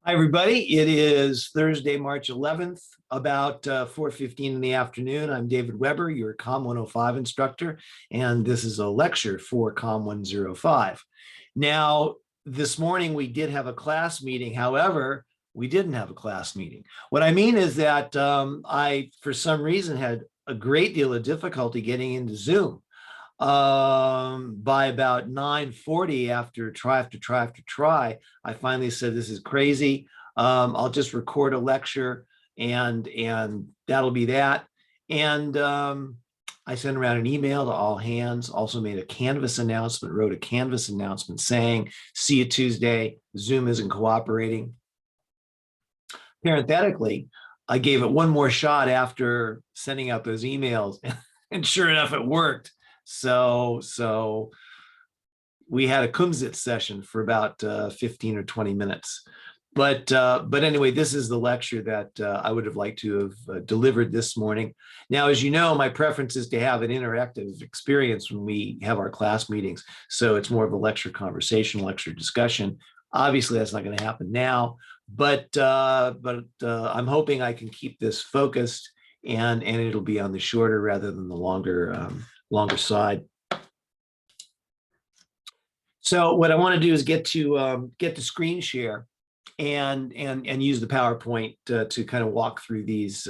Hi, everybody. It is Thursday, March 11th, about 4:15 in the afternoon. I'm David Weber, your COM 105 instructor, and this is a lecture for COM 105. Now, this morning we did have a class meeting. However, we didn't have a class meeting. What I mean is that I, for some reason, had a great deal of difficulty getting into Zoom. By about 9:40, after try, I finally said, this is crazy. I'll just record a lecture and that'll be that. And I sent around an email to all hands, also made a Canvas announcement, wrote a Canvas announcement saying, see you Tuesday, Zoom isn't cooperating. Parenthetically, I gave it one more shot after sending out those emails, and sure enough, it worked. So we had a Kumsitz session for about 15 or 20 minutes. But anyway, this is the lecture that I would have liked to have delivered this morning. Now, as you know, my preference is to have an interactive experience when we have our class meetings. So it's more of a lecture conversation, lecture discussion. Obviously, that's not going to happen now, but I'm hoping I can keep this focused and it'll be on the shorter rather than the longer side. So what I want to do is get to screen share and use the PowerPoint to kind of walk through these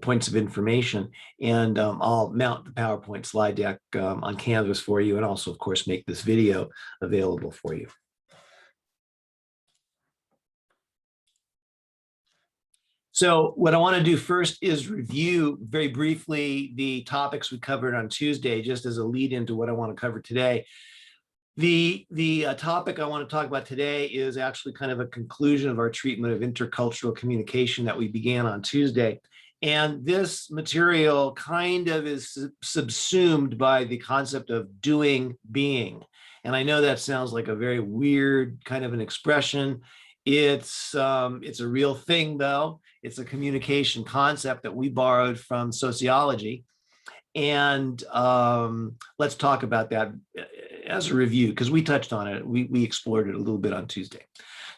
points of information. And I'll mount the PowerPoint slide deck on Canvas for you, and also, of course, make this video available for you. So what I want to do first is review very briefly the topics we covered on Tuesday, just as a lead into what I want to cover today. The topic I want to talk about today is actually kind of a conclusion of our treatment of intercultural communication that we began on Tuesday. And this material kind of is subsumed by the concept of doing being. And I know that sounds like a very weird kind of an expression. It's a real thing, though. It's a communication concept that we borrowed from sociology. And let's talk about that as a review, because we touched on it. We explored it a little bit on Tuesday.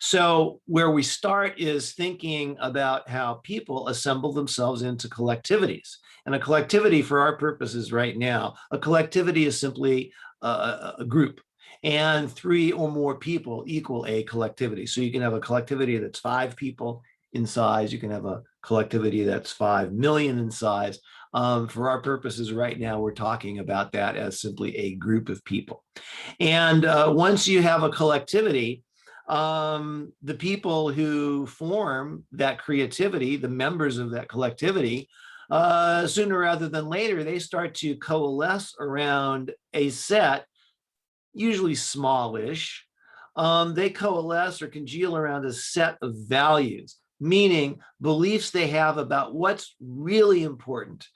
So where we start is thinking about how people assemble themselves into collectivities. And a collectivity, for our purposes right now, a collectivity is simply a group. And 3 or more people equal a collectivity. So you can have a collectivity that's 5 people in size. You can have a collectivity that's 5 million in size. For our purposes right now, we're talking about that as simply a group of people. And once you have a collectivity, the people who form that creativity, the members of that collectivity, sooner rather than later, they start to coalesce around a set, usually smallish. They coalesce or congeal around a set of values, meaning beliefs they have about what's really important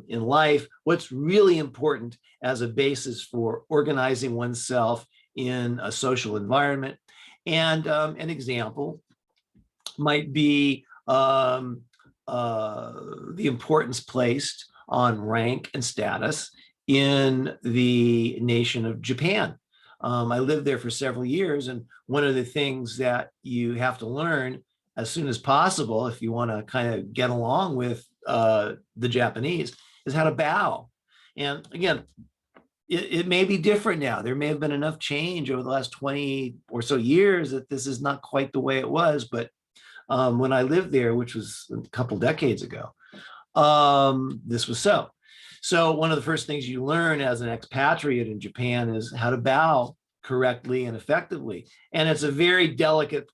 in life, what's really important as a basis for organizing oneself in a social environment. And an example might be the importance placed on rank and status in the nation of Japan. I lived there for several years, and one of the things that you have to learn as soon as possible, if you want to kind of get along with the Japanese, is how to bow. And again, it may be different now. There may have been enough change over the last 20 or so years that this is not quite the way it was. But when I lived there, which was a couple decades ago, this was so. So one of the first things you learn as an expatriate in Japan is how to bow correctly and effectively. And it's a very delicate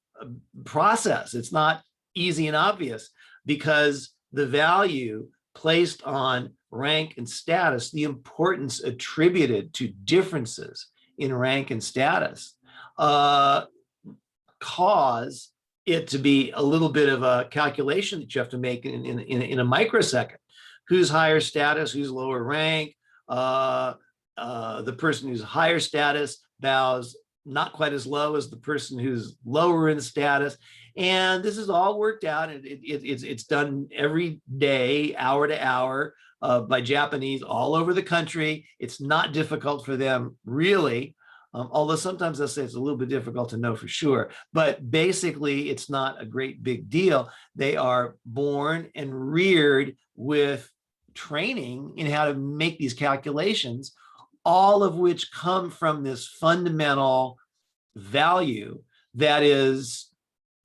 process. It's not easy and obvious, because the value placed on rank and status, the importance attributed to differences in rank and status, cause it to be a little bit of a calculation that you have to make in a microsecond. Who's higher status, who's lower rank? The person who's higher status bows not quite as low as the person who's lower in status. And this is all worked out. It's done every day, hour to hour, by Japanese all over the country. It's not difficult for them, really. Although sometimes they'll say it's a little bit difficult to know for sure. But basically, it's not a great big deal. They are born and reared with training in how to make these calculations, all of which come from this fundamental value that is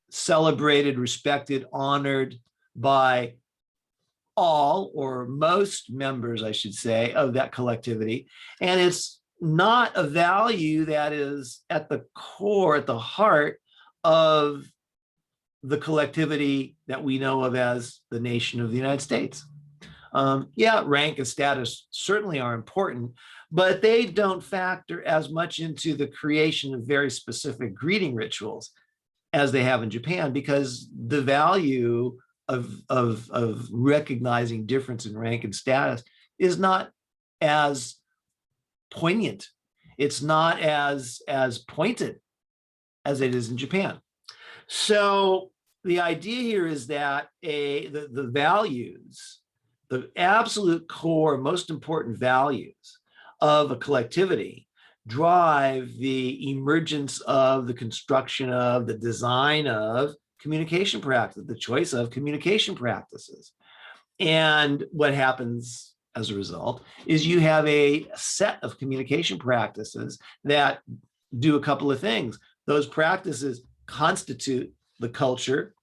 celebrated, respected, honored by all or most members, I should say, of that collectivity. And it's not a value that is at the core, at the heart of the collectivity that we know of as the nation of the United States. Yeah, rank and status certainly are important, but they don't factor as much into the creation of very specific greeting rituals as they have in Japan, because the value of recognizing difference in rank and status is not as poignant. It's not as pointed as it is in Japan. So the idea here is that the values, the absolute core, most important values of a collectivity drive the emergence of, the construction of, the design of communication practice, the choice of communication practices. And what happens as a result is you have a set of communication practices that do a couple of things. Those practices constitute the culture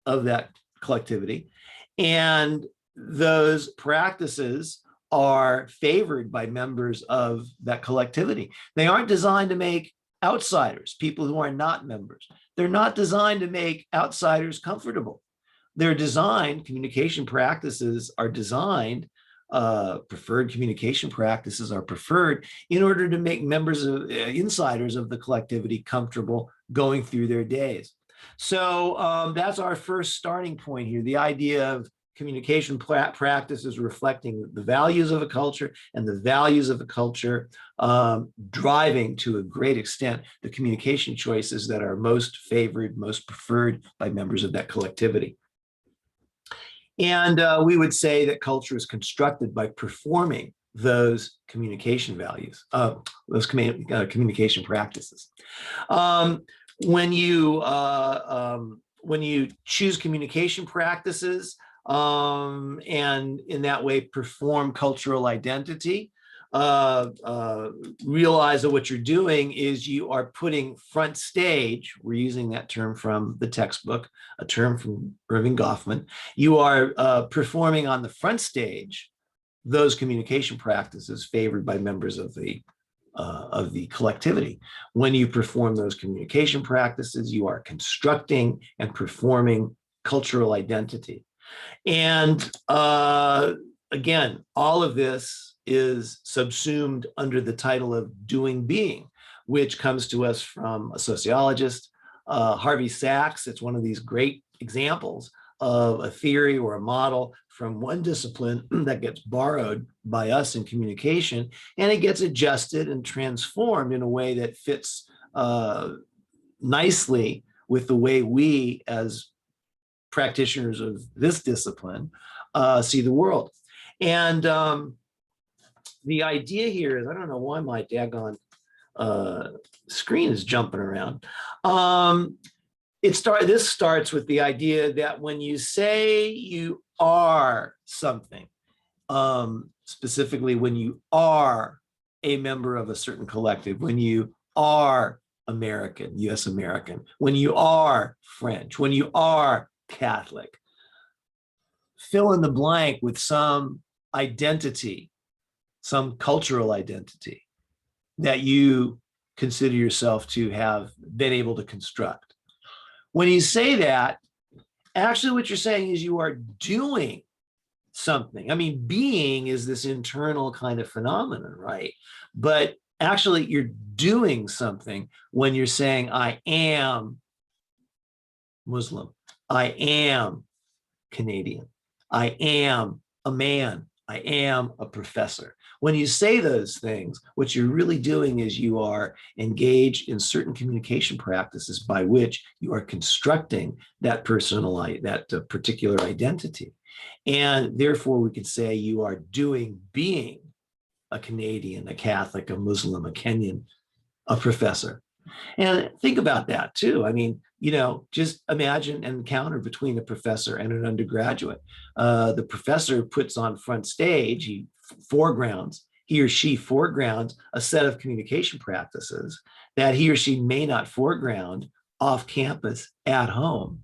of that collectivity, and those practices are favored by members of that collectivity. They aren't designed to make outsiders, people who are not members. They're not designed to make outsiders comfortable. They're designed, communication practices are designed, preferred communication practices are preferred in order to make members of insiders of the collectivity comfortable going through their days. So that's our first starting point here, the idea of communication practices reflecting the values of a culture, and the values of a culture driving to a great extent the communication choices that are most favored, most preferred by members of that collectivity. And we would say that culture is constructed by performing those communication values, those communication practices. When you choose communication practices, and in that way perform cultural identity, realize that what you're doing is you are putting front stage, we're using that term from the textbook, a term from Irving Goffman, you are performing on the front stage those communication practices favored by members of the collectivity. When you perform those communication practices, you are constructing and performing cultural identity. And again, all of this is subsumed under the title of doing being, which comes to us from a sociologist, Harvey Sachs. It's one of these great examples of a theory or a model from one discipline that gets borrowed by us in communication, and it gets adjusted and transformed in a way that fits nicely with the way we as practitioners of this discipline see the world. And the idea here is, I don't know why my daggone screen is jumping around. This starts with the idea that when you say you are something, specifically when you are a member of a certain collective, when you are American, US American, when you are French, when you are Catholic, fill in the blank with some identity, some cultural identity that you consider yourself to have been able to construct. When you say that, actually what you're saying is you are doing something. I mean, being is this internal kind of phenomenon, right? But actually you're doing something when you're saying, I am Muslim, I am Canadian, I am a man, I am a professor. When you say those things, what you're really doing is you are engaged in certain communication practices by which you are constructing that that particular identity. And therefore we could say you are doing being a Canadian, a Catholic, a Muslim, a Kenyan, a professor. And think about that too. I mean, just imagine an encounter between a professor and an undergraduate. The professor puts on front stage, he or she foregrounds a set of communication practices that he or she may not foreground off campus at home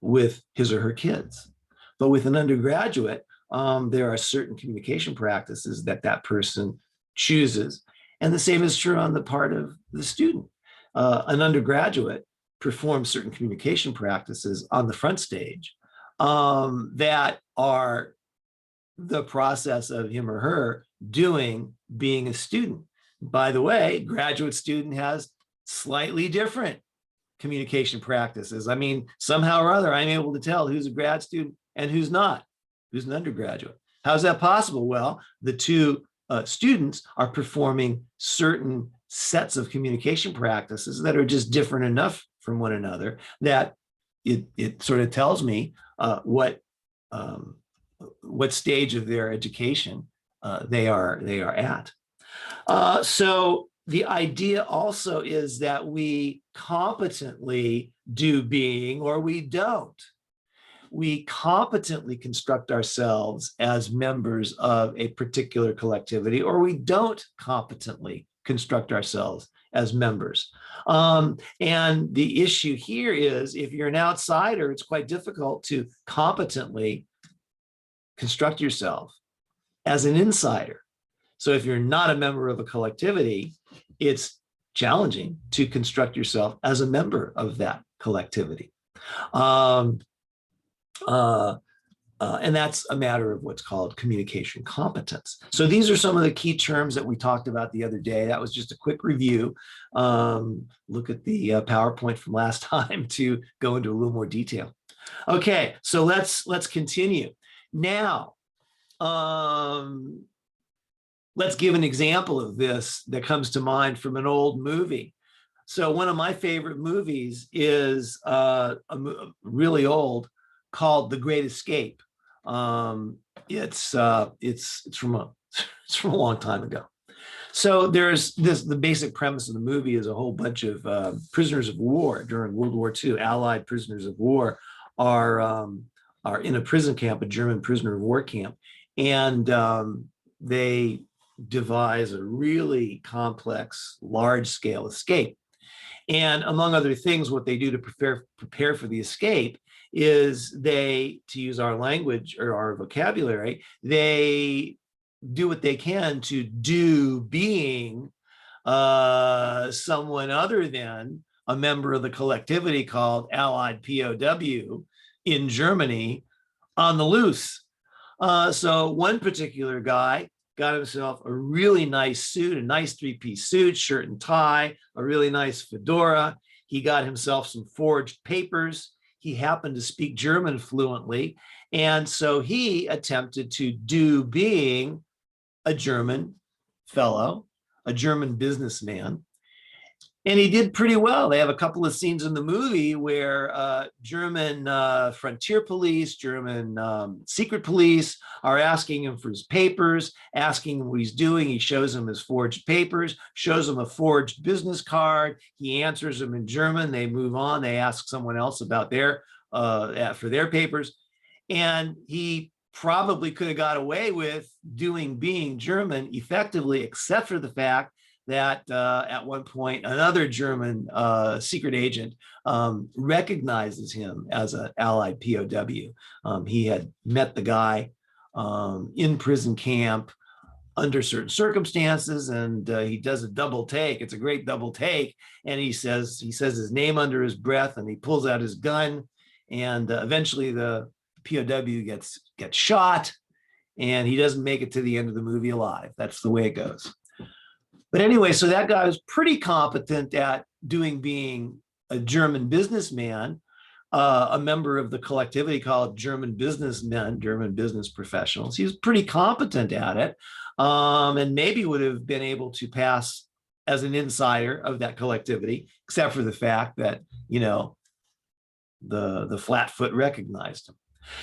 with his or her kids. But with an undergraduate, there are certain communication practices that that person chooses. And the same is true on the part of the student. An undergraduate performs certain communication practices on the front stage that are the process of him or her being a student. By the way, graduate student has slightly different communication practices. I mean, somehow or other, I'm able to tell who's a grad student and who's not, who's an undergraduate. How's that possible? Well, the two students are performing certain sets of communication practices that are just different enough from one another that it sort of tells me what stage of their education they are at. So the idea also is that we competently do being or we don't. We competently construct ourselves as members of a particular collectivity, or we don't competently construct ourselves as members. And the issue here is if you're an outsider, it's quite difficult to competently construct yourself as an insider. So if you're not a member of a collectivity, it's challenging to construct yourself as a member of that collectivity. And that's a matter of what's called communication competence. So these are some of the key terms that we talked about the other day. That was just a quick review. Look at the PowerPoint from last time to go into a little more detail. Okay, so let's continue. Now, let's give an example of this that comes to mind from an old movie. So one of my favorite movies is really old, called The Great Escape. It's from a long time ago. So there's the basic premise of the movie is a whole bunch of prisoners of war during World War II. Allied prisoners of war are in a prison camp, a German prisoner of war camp, and they devise a really complex, large-scale escape. And among other things, what they do to prepare for the escape is they, to use our language or our vocabulary, they do what they can to do being someone other than a member of the collectivity called Allied POW in Germany on the loose. So one particular guy got himself a really nice suit, a nice three-piece suit, shirt and tie, a really nice fedora. He got himself some forged papers. He happened to speak German fluently. And so he attempted to do being a German fellow, a German businessman. And he did pretty well. They have a couple of scenes in the movie where German frontier police, German secret police are asking him for his papers, asking him what he's doing. He shows them his forged papers, shows them a forged business card. He answers them in German. They move on. They ask someone else about for their papers. And he probably could have got away with being German effectively, except for the fact that at one point another German secret agent recognizes him as an Allied POW. He had met the guy in prison camp under certain circumstances, and he does a double take. It's a great double take, and he says his name under his breath, and he pulls out his gun, and eventually the POW gets shot, and he doesn't make it to the end of the movie alive. That's the way it goes. But anyway, so that guy was pretty competent at being a German businessman, a member of the collectivity called German businessmen, German business professionals. He was pretty competent at it, and maybe would have been able to pass as an insider of that collectivity, except for the fact that, the flatfoot recognized him.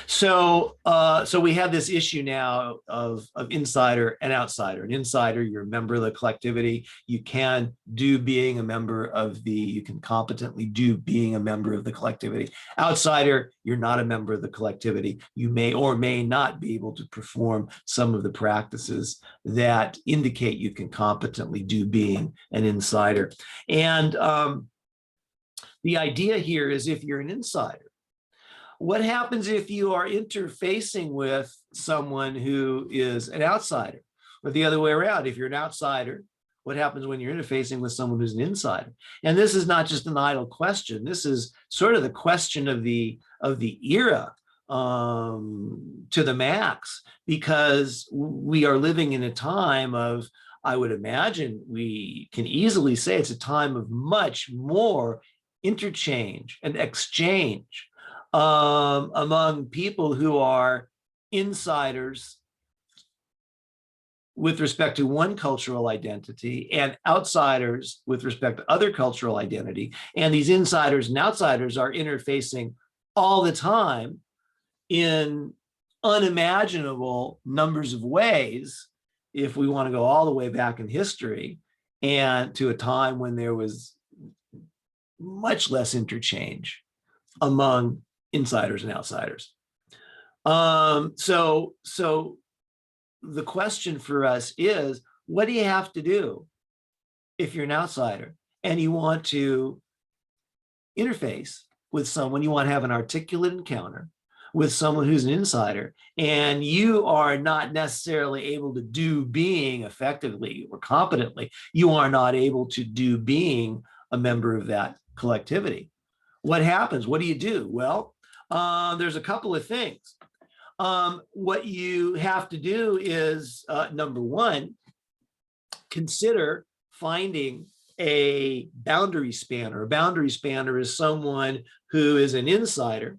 So we have this issue now of insider and outsider. An insider, you're a member of the collectivity. You can do being a member of the, you can competently do being a member of the collectivity. Outsider, you're not a member of the collectivity. You may or may not be able to perform some of the practices that indicate you can competently do being an insider. And the idea here is if you're an insider, what happens if you are interfacing with someone who is an outsider? Or the other way around, if you're an outsider, what happens when you're interfacing with someone who's an insider? And this is not just an idle question. This is sort of the question of the era to the max, because we are living in a time of, I would imagine we can easily say it's a time of much more interchange and exchange among people who are insiders with respect to one cultural identity and outsiders with respect to other cultural identity. And these insiders and outsiders are interfacing all the time in unimaginable numbers of ways, if we want to go all the way back in history and to a time when there was much less interchange among insiders and outsiders. So the question for us is, what do you have to do if you're an outsider and you want to interface with someone, you want to have an articulate encounter with someone who's an insider, and you are not necessarily able to do being effectively or competently, you are not able to do being a member of that collectivity. What happens? What do you do? Well, there's a couple of things. What you have to do is, number one, consider finding a boundary spanner. A boundary spanner is someone who is an insider,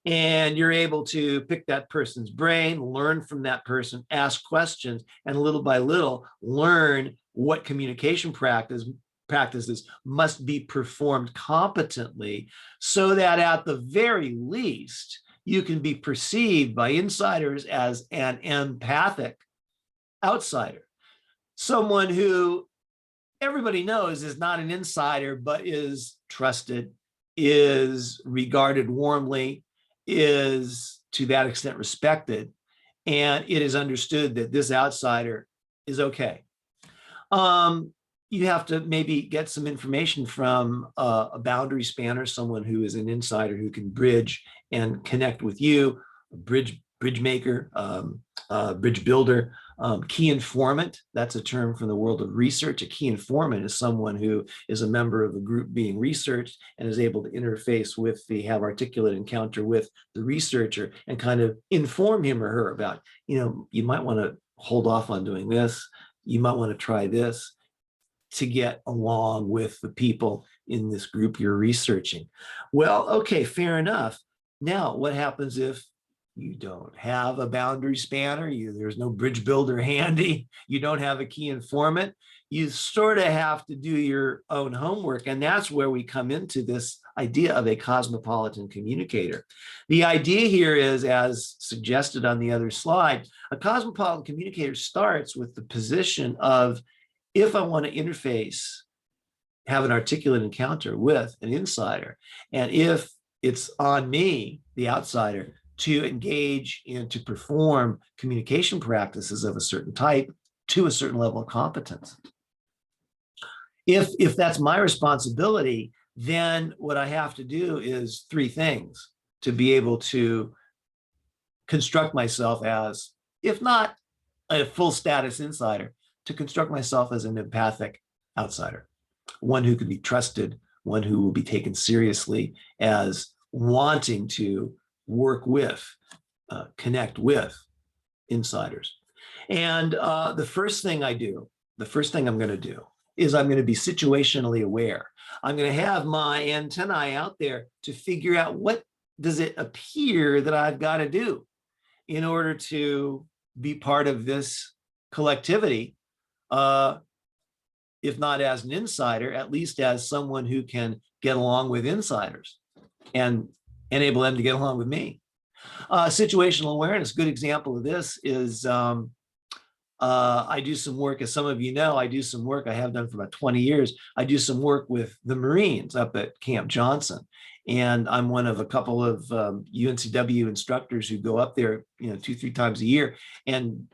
and you're able to pick that person's brain, learn from that person, ask questions, and little by little learn what communication practices must be performed competently, so that at the very least, you can be perceived by insiders as an empathic outsider, someone who everybody knows is not an insider, but is trusted, is regarded warmly, is to that extent respected, and it is understood that this outsider is okay. You have to maybe get some information from a boundary spanner, someone who is an insider who can bridge and connect with you, a bridge maker, bridge builder, key informant. That's a term from the world of research. A key informant is someone who is a member of a group being researched and is able to interface with have articulate encounter with the researcher and kind of inform him or her about, you might want to hold off on doing this. You might want to try this to get along with the people in this group you're researching. Well, okay, fair enough. Now, what happens if you don't have a boundary spanner, there's no bridge builder handy, you don't have a key informant? You sort of have to do your own homework. And that's where we come into this idea of a cosmopolitan communicator. The idea here is, as suggested on the other slide, a cosmopolitan communicator starts with the position of, if I want to interface, have an articulate encounter with an insider, and if it's on me, the outsider, to engage and to perform communication practices of a certain type to a certain level of competence. If that's my responsibility, then what I have to do is three things to be able to construct myself as, if not a full status insider, to construct myself as an empathic outsider, one who can be trusted, one who will be taken seriously as wanting to work with, connect with insiders. And the first thing I'm going to do is I'm going to be situationally aware. I'm going to have my antennae out there to figure out, what does it appear that I've got to do in order to be part of this collectivity, if not as an insider, at least as someone who can get along with insiders and enable them to get along with me. Situational awareness, good example of this is I do some work, as some of you know, I do some work I have done for about 20 years. I do some work with the Marines up at Camp Johnson. And I'm one of a couple of UNCW instructors who go up there, 2, 3 times a year. And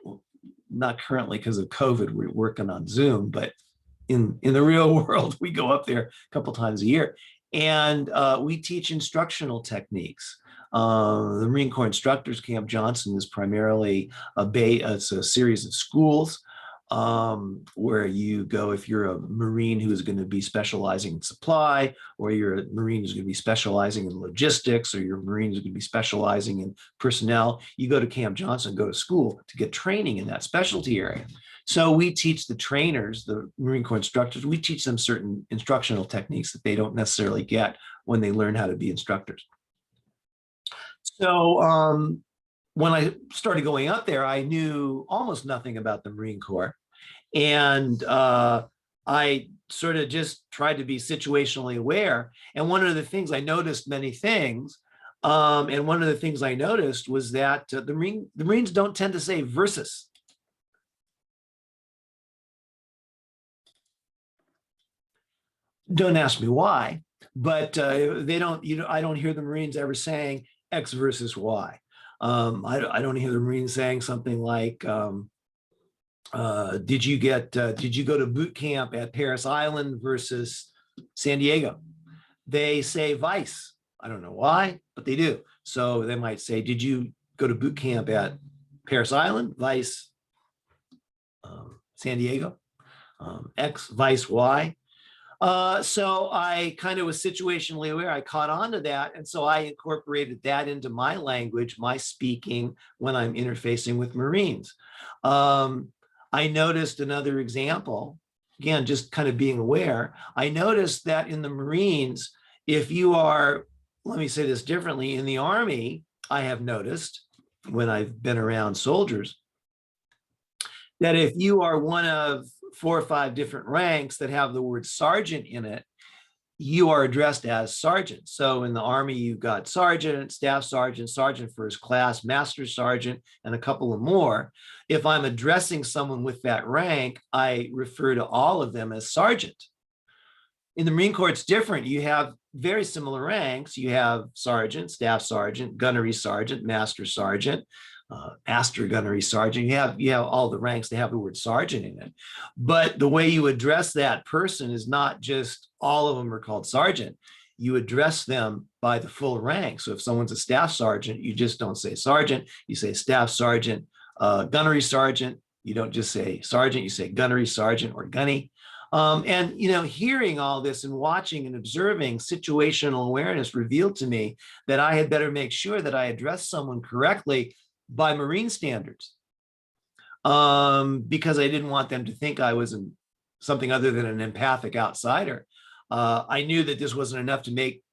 not currently because of COVID, we're working on Zoom, but in the real world, we go up there a couple times a year. And we teach instructional techniques. The Marine Corps Instructors Camp Johnson is primarily it's a series of schools where you go if you're a Marine who is going to be specializing in supply, or you're a Marine who's going to be specializing in logistics, or you're a Marine who's going to be specializing in personnel. You go to Camp Johnson, go to school to get training in that specialty area. So we teach the trainers, the Marine Corps instructors, we teach them certain instructional techniques that they don't necessarily get when they learn how to be instructors. So when I started going up there, I knew almost nothing about the Marine Corps. And I sort of just tried to be situationally aware. And one of the things I noticed many things, and one of the things I noticed was that the Marines don't tend to say versus. Don't ask me why, but they don't, I don't hear the Marines ever saying X versus Y. I don't hear the Marines saying something like, did you go to boot camp at Paris Island versus San Diego? They say vice. I don't know why, but they do. So they might say, did you go to boot camp at Paris Island, vice San Diego, X, vice Y? So I kind of was situationally aware. I caught on to that. And so I incorporated that into my language, my speaking when I'm interfacing with Marines. I noticed another example, again, just kind of being aware. I noticed that in the Marines, if you are, let me say this differently, in the Army, I have noticed when I've been around soldiers, that if you are one of 4 or 5 different ranks that have the word sergeant in it, you are addressed as sergeant. So in the Army, you've got sergeant, staff sergeant, sergeant first class, master sergeant, and a couple of more. If I'm addressing someone with that rank, I refer to all of them as sergeant. In the Marine Corps, it's different. You have very similar ranks. You have sergeant, staff sergeant, gunnery sergeant, master sergeant, master gunnery sergeant. You have all the ranks. They have the word sergeant in it. But the way you address that person is not just all of them are called sergeant. You address them by the full rank. So if someone's a staff sergeant, you just don't say sergeant. You say staff sergeant, gunnery sergeant. You don't just say sergeant. You say gunnery sergeant or gunny. And hearing all this and watching and observing, situational awareness revealed to me that I had better make sure that I address someone correctly by Marine standards, because I didn't want them to think I was something other than an empathic outsider. I knew that this wasn't enough to make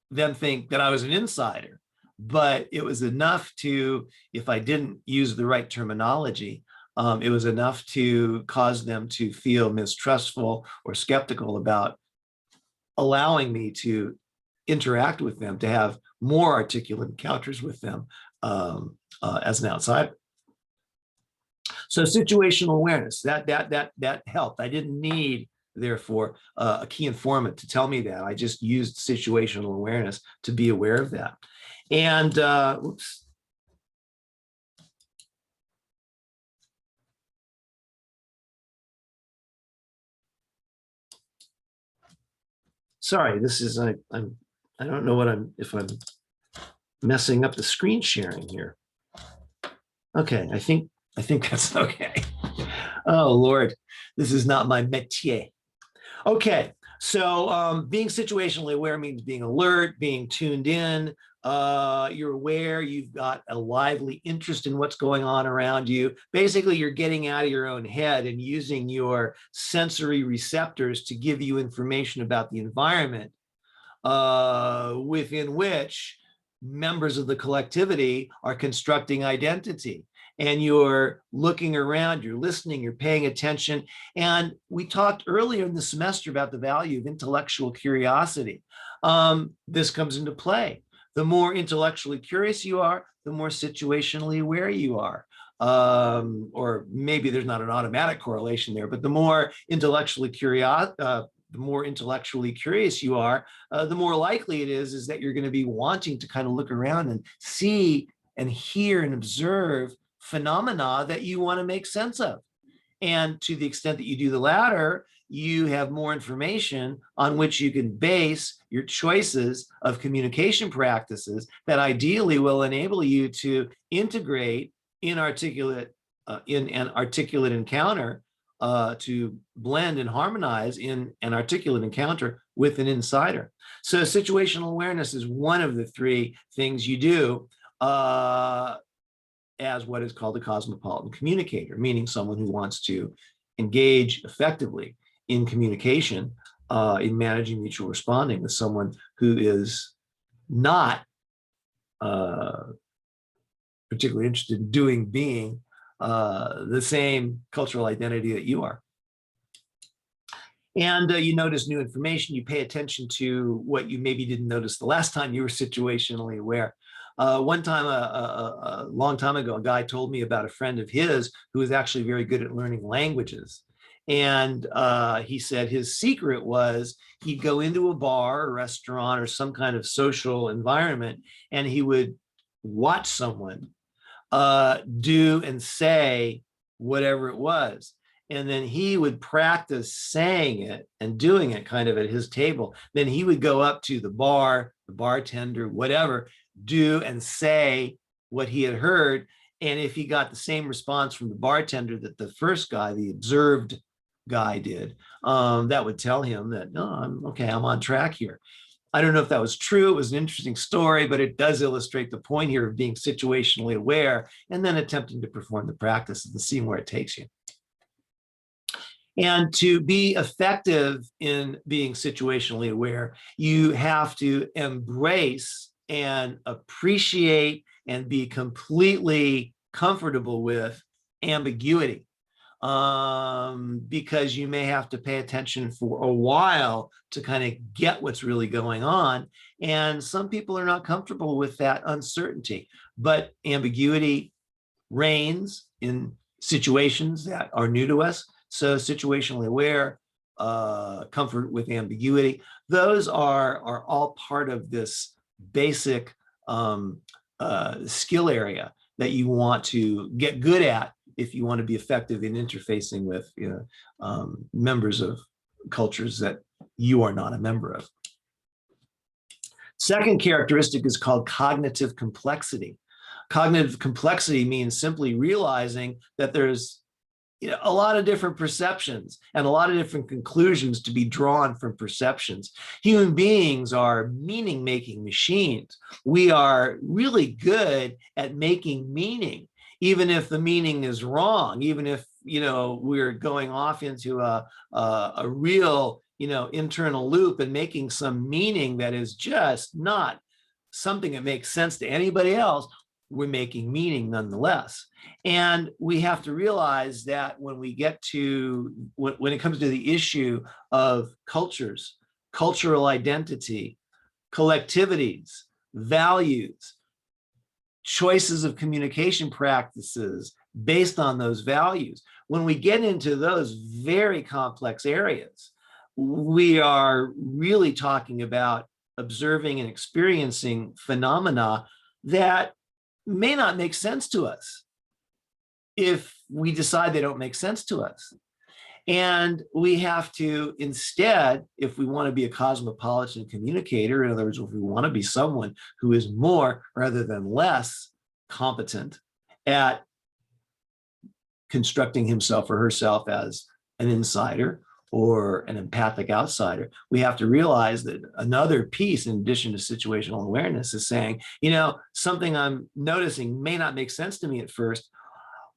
them think that I was an insider, but it was enough to, if I didn't use the right terminology, it was enough to cause them to feel mistrustful or skeptical about allowing me to interact with them, to have more articulate encounters with them as an outsider. So situational awareness, that helped. I didn't need, therefore, a key informant to tell me that. I just used situational awareness to be aware of that. And oops. Sorry, this is I don't know if I'm messing up the screen sharing here. Okay, I think that's okay. Oh Lord, this is not my métier. Okay, so being situationally aware means being alert, being tuned in. You're aware, you've got a lively interest in what's going on around you. Basically, you're getting out of your own head and using your sensory receptors to give you information about the environment within which members of the collectivity are constructing identity. And you're looking around, you're listening, you're paying attention. And we talked earlier in the semester about the value of intellectual curiosity. This comes into play. The more intellectually curious you are, the more situationally aware you are. Or maybe there's not an automatic correlation there, but the more intellectually curious you are, the more likely it is that you're going to be wanting to kind of look around and see and hear and observe phenomena that you want to make sense of. And to the extent that you do the latter, you have more information on which you can base your choices of communication practices that ideally will enable you to integrate in an articulate encounter, to blend and harmonize in an articulate encounter with an insider. So situational awareness is one of the three things you do as what is called a cosmopolitan communicator, meaning someone who wants to engage effectively in communication, in managing mutual responding with someone who is not particularly interested in being the same cultural identity that you are. And you notice new information, you pay attention to what you maybe didn't notice the last time you were situationally aware. One time, a long time ago, a guy told me about a friend of his who was actually very good at learning languages. And he said his secret was he'd go into a bar or restaurant or some kind of social environment, and he would watch someone do and say whatever it was. And then he would practice saying it and doing it kind of at his table. Then he would go up to the bar, the bartender, whatever, do and say what he had heard. And if he got the same response from the bartender that the first guy, the observed guy, did, that would tell him that, no, I'm on track here. I don't know if that was true. It was an interesting story, but it does illustrate the point here of being situationally aware and then attempting to perform the practice and seeing where it takes you. And to be effective in being situationally aware, you have to embrace and appreciate and be completely comfortable with ambiguity, because you may have to pay attention for a while to kind of get what's really going on. And some people are not comfortable with that uncertainty, but ambiguity reigns in situations that are new to us. So situationally aware, comfort with ambiguity, those are all part of this basic skill area that you want to get good at if you want to be effective in interfacing with members of cultures that you are not a member of. Second characteristic is called cognitive complexity. Cognitive complexity means simply realizing that there's a lot of different perceptions and a lot of different conclusions to be drawn from perceptions. Human beings are meaning-making machines. We are really good at making meaning, even if the meaning is wrong, even if we're going off into a real internal loop and making some meaning that is just not something that makes sense to anybody else. We're making meaning nonetheless. And we have to realize that when we get to, when it comes to the issue of cultures, cultural identity, collectivities, values, choices of communication practices based on those values, when we get into those very complex areas, we are really talking about observing and experiencing phenomena that may not make sense to us if we decide they don't make sense to us. And we have to instead, if we want to be a cosmopolitan communicator, in other words, if we want to be someone who is more rather than less competent at constructing himself or herself as an insider or an empathic outsider, we have to realize that another piece, in addition to situational awareness, is saying, something I'm noticing may not make sense to me at first,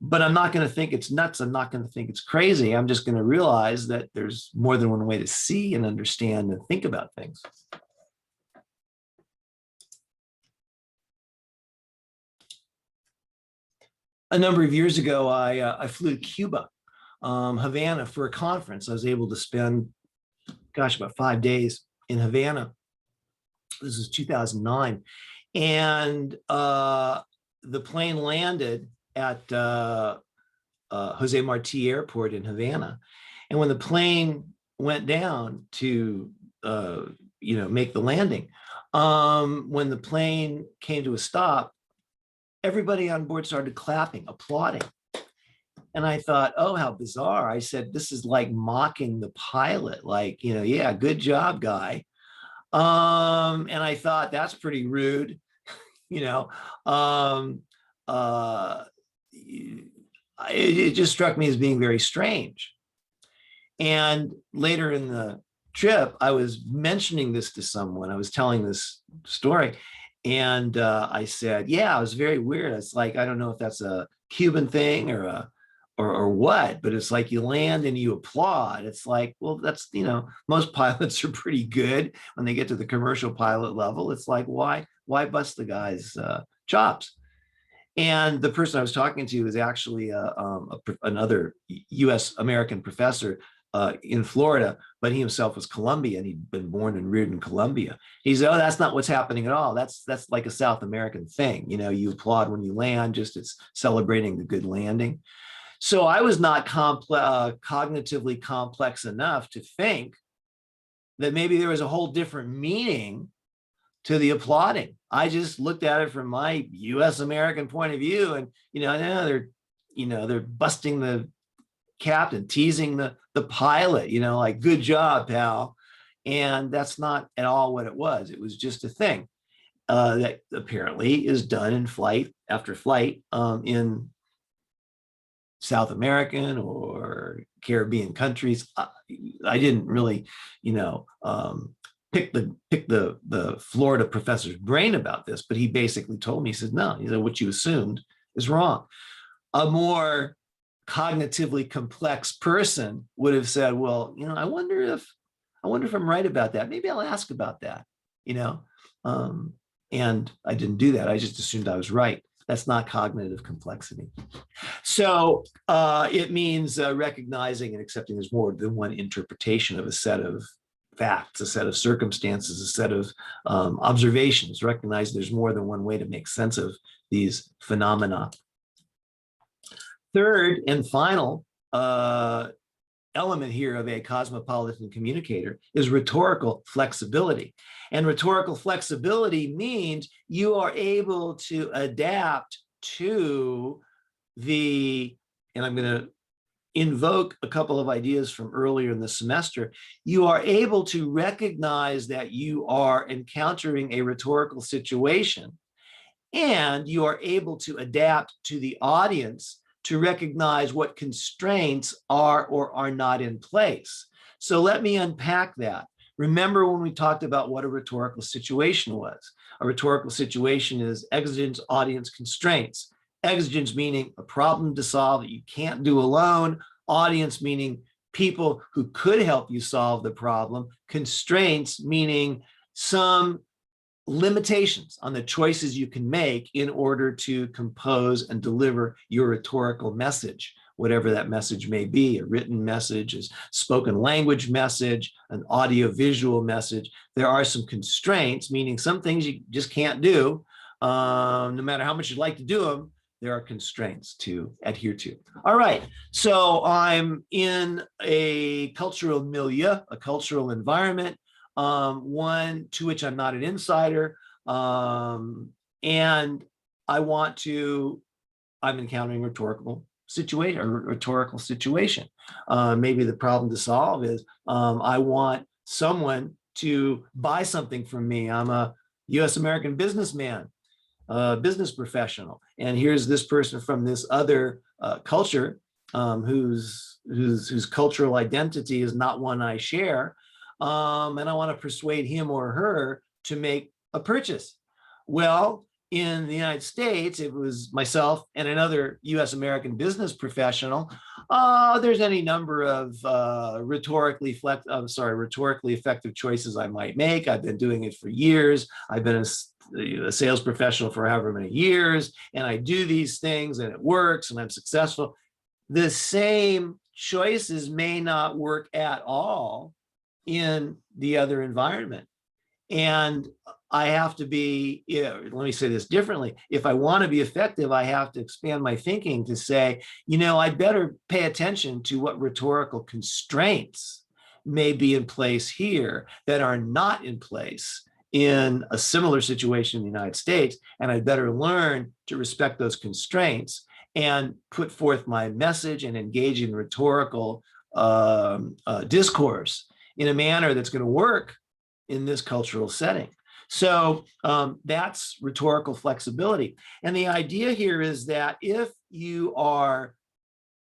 but I'm not going to think it's nuts. I'm not going to think it's crazy. I'm just going to realize that there's more than one way to see and understand and think about things. A number of years ago, I flew to Cuba, Havana, for a conference. I was able to spend, about 5 days in Havana. This is 2009. And the plane landed at Jose Marti Airport in Havana. And when the plane went down to, make the landing, when the plane came to a stop, everybody on board started clapping, applauding. And I thought, oh, how bizarre. I said, this is like mocking the pilot, like, yeah, good job, guy. And I thought that's pretty rude, you know. Um, it just struck me as being very strange. And later in the trip, I was mentioning this to someone. I was telling this story, and I said, "Yeah, it was very weird. It's like I don't know if that's a Cuban thing or what, but it's like you land and you applaud. It's like, well, that's most pilots are pretty good when they get to the commercial pilot level. It's like why bust the guy's chops?" And the person I was talking to is actually another U.S. American professor in Florida, but he himself was Colombian. He'd been born and reared in Colombia. He said, "Oh, that's not what's happening at all. That's like a South American thing. You applaud when you land, just it's celebrating the good landing." So I was not cognitively complex enough to think that maybe there was a whole different meaning to the applauding. I just looked at it from my U.S. American point of view, and they're busting the captain, teasing the pilot, like good job, pal. And that's not at all what it was. It was just a thing that apparently is done in flight after flight in South American or Caribbean countries. I didn't really, pick the Florida professor's brain about this, but he basically told me, he said, no, what you assumed is wrong. A more cognitively complex person would have said, well, I wonder if I'm right about that. Maybe I'll ask about that, and I didn't do that. I just assumed I was right. That's not cognitive complexity. So it means recognizing and accepting there's more than one interpretation of a set of facts, a set of circumstances, a set of observations. Recognize there's more than one way to make sense of these phenomena. Third and final element here of a cosmopolitan communicator is rhetorical flexibility. And rhetorical flexibility means you are able to adapt to and I'm going to invoke a couple of ideas from earlier in the semester. You are able to recognize that you are encountering a rhetorical situation, and you are able to adapt to the audience to recognize what constraints are or are not in place. So let me unpack that. Remember when we talked about what a rhetorical situation was? A rhetorical situation is exigent audience constraints. Exigence meaning a problem to solve that you can't do alone. Audience meaning people who could help you solve the problem. Constraints meaning some limitations on the choices you can make in order to compose and deliver your rhetorical message, whatever that message may be, a written message, a spoken language message, an audio-visual message. There are some constraints, meaning some things you just can't do, no matter how much you'd like to do them. There are constraints to adhere to. All right, so I'm in a cultural milieu, a cultural environment, one to which I'm not an insider, and I'm encountering rhetorical situation. Maybe the problem to solve is I want someone to buy something from me. I'm a U.S. American businessman, business professional, and here's this person from this other culture whose cultural identity is not one I share, and I want to persuade him or her to make a purchase. Well, in the United States, it was myself and another U.S. American business professional. There's any number of rhetorically effective choices I might make. I've been doing it for years. I've been a sales professional for however many years, and I do these things and it works and I'm successful. The same choices may not work at all in the other environment. And I have to be, let me say this differently. If I want to be effective, I have to expand my thinking to say, I better pay attention to what rhetorical constraints may be in place here that are not in place in a similar situation in the United States. And I better learn to respect those constraints and put forth my message and engage in rhetorical discourse in a manner that's going to work in this cultural setting. So that's rhetorical flexibility. And the idea here is that if you are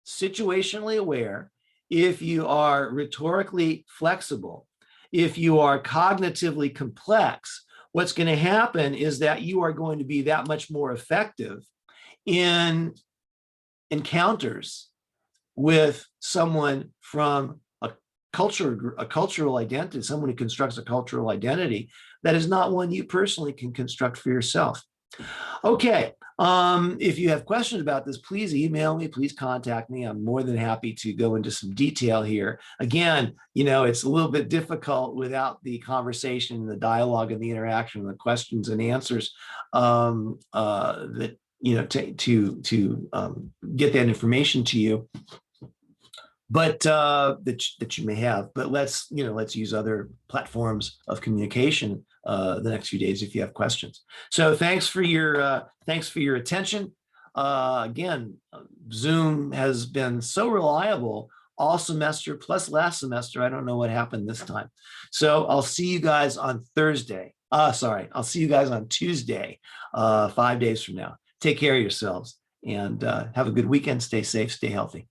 situationally aware, if you are rhetorically flexible, if you are cognitively complex, what's going to happen is that you are going to be that much more effective in encounters with someone from a cultural identity, someone who constructs a cultural identity that is not one you personally can construct for yourself. Okay, if you have questions about this, please email me, please contact me. I'm more than happy to go into some detail here. Again, it's a little bit difficult without the conversation, the dialogue, and the interaction, the questions and answers that to get that information to you, but that you may have. But let's use other platforms of communication the next few days if you have questions. So thanks for your attention. Again, Zoom has been so reliable all semester, plus last semester. I don't know what happened this time. So I'll see you guys on Thursday. I'll see you guys on Tuesday, 5 days from now. Take care of yourselves and have a good weekend. Stay safe, stay healthy.